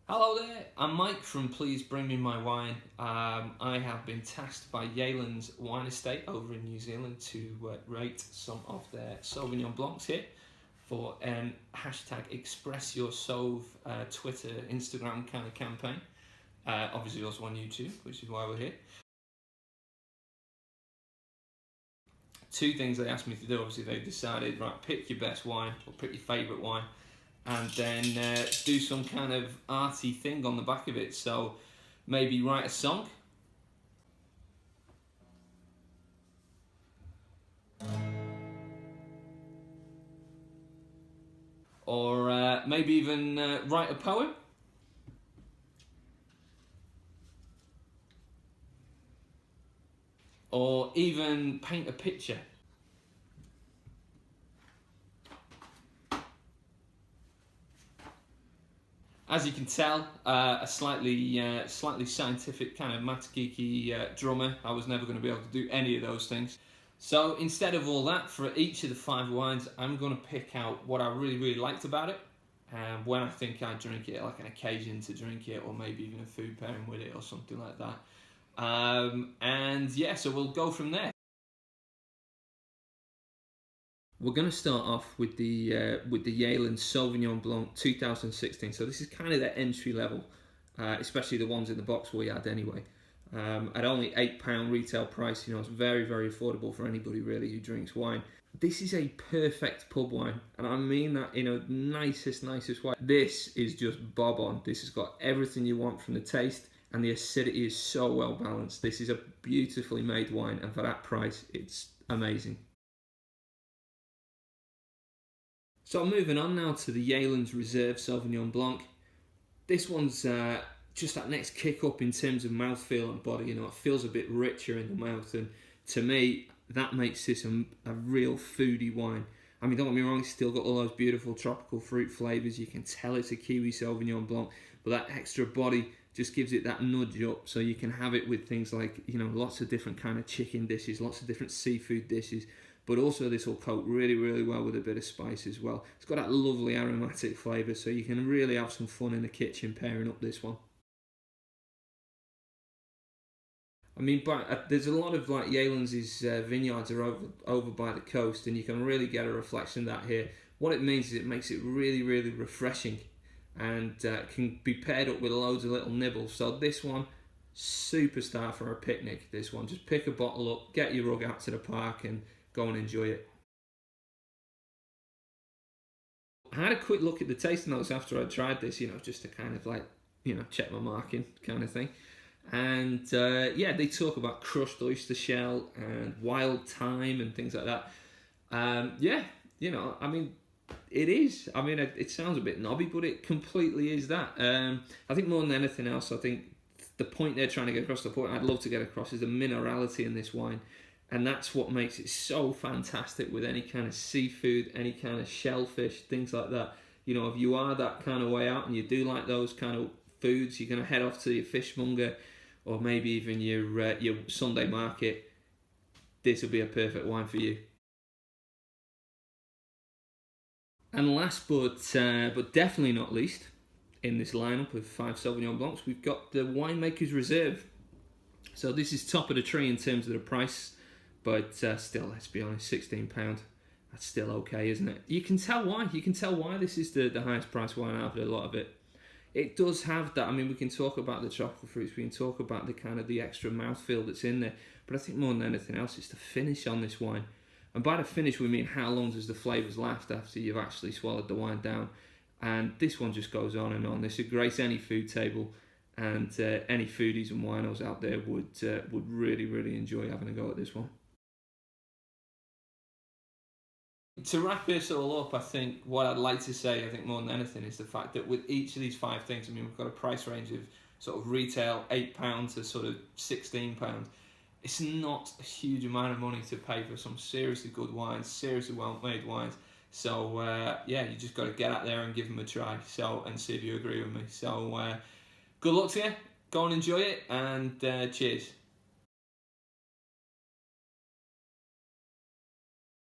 Hello there, I'm Mike from Please Bring Me My Wine. I have been tasked by Yealands Wine Estate over in New Zealand to rate some of their Sauvignon Blancs here for hashtag Express Your Sauv Twitter, Instagram kind of campaign. Obviously also on YouTube, which is why we're here. Two things they asked me to do. Obviously they decided, right, pick your best wine or pick your favourite wine, and then do some kind of arty thing on the back of it. So maybe write a song, or maybe even write a poem, or even paint a picture. As you can tell, a slightly scientific kind of math geeky drummer. I was never going to be able to do any of those things. So instead of all that, for each of the 5 wines, I'm going to pick out what I really liked about it, and when I think I drink it, like an occasion to drink it, or maybe even a food pairing with it, or something like that. And yeah, so we'll go from there. We're going to start off with the Yealands Sauvignon Blanc 2016. So this is kind of the entry level, especially the ones in the box we had anyway. At only £8 retail price, it's very affordable for anybody really who drinks wine. This is a perfect pub wine, and I mean that in a nicest way. This is just bob on. This has got everything you want from the taste, and the acidity is so well balanced. This is a beautifully made wine, and for that price, it's amazing. So moving on now to the Yealands Reserve Sauvignon Blanc. This one's just that next kick up in terms of mouthfeel and body. It feels a bit richer in the mouth, and to me, that makes this a real foodie wine. I mean, don't get me wrong, it's still got all those beautiful tropical fruit flavours. You can tell it's a Kiwi Sauvignon Blanc, but that extra body just gives it that nudge up, so you can have it with things like, lots of different kind of chicken dishes, lots of different seafood dishes, but also this will coat really well with a bit of spice as well. It's got that lovely aromatic flavour, so you can really have some fun in the kitchen pairing up this one. I mean, but there's a lot of like Yealands' vineyards are over by the coast, and you can really get a reflection of that here. What it means is it makes it really refreshing, and can be paired up with loads of little nibbles. So this one, superstar for a picnic. This one, just pick a bottle up, get your rug out to the park, and go and enjoy it. I had a quick look at the tasting notes after I tried this, just to kind of like, check my marking kind of thing. And yeah, they talk about crushed oyster shell and wild thyme and things like that. Yeah, I mean, it is. I mean, it sounds a bit knobby, but it completely is that. I think more than anything else, I think the point they're trying to get across, the point I'd love to get across, is the minerality in this wine. And that's what makes it so fantastic with any kind of seafood, any kind of shellfish, things like that. If you are that kind of way out and you do like those kind of foods, you're going to head off to your fishmonger or maybe even your Sunday market. This will be a perfect wine for you. And last but definitely not least, in this lineup of 5 Sauvignon Blancs, we've got the Winemaker's Reserve. So this is top of the tree in terms of the price, but still, let's be honest, £16. That's still okay, isn't it? You can tell why. You can tell why this is the highest price wine out of a lot of it. It does have that. I mean, we can talk about the tropical fruits, we can talk about the kind of the extra mouthfeel that's in there, but I think more than anything else, it's the finish on this wine. And by the finish, we mean how long does the flavours last after you've actually swallowed the wine down. And this one just goes on and on. This would grace any food table, and any foodies and winos out there would really enjoy having a go at this one. To wrap this all up, I think what I'd like to say, I think more than anything, is the fact that with each of these 5 things, I mean, we've got a price range of sort of retail £8 to sort of £16. It's not a huge amount of money to pay for some seriously good wines, seriously well-made wines. So yeah, you just got to get out there and give them a try. So, and see if you agree with me. So good luck to you. Go and enjoy it, and cheers.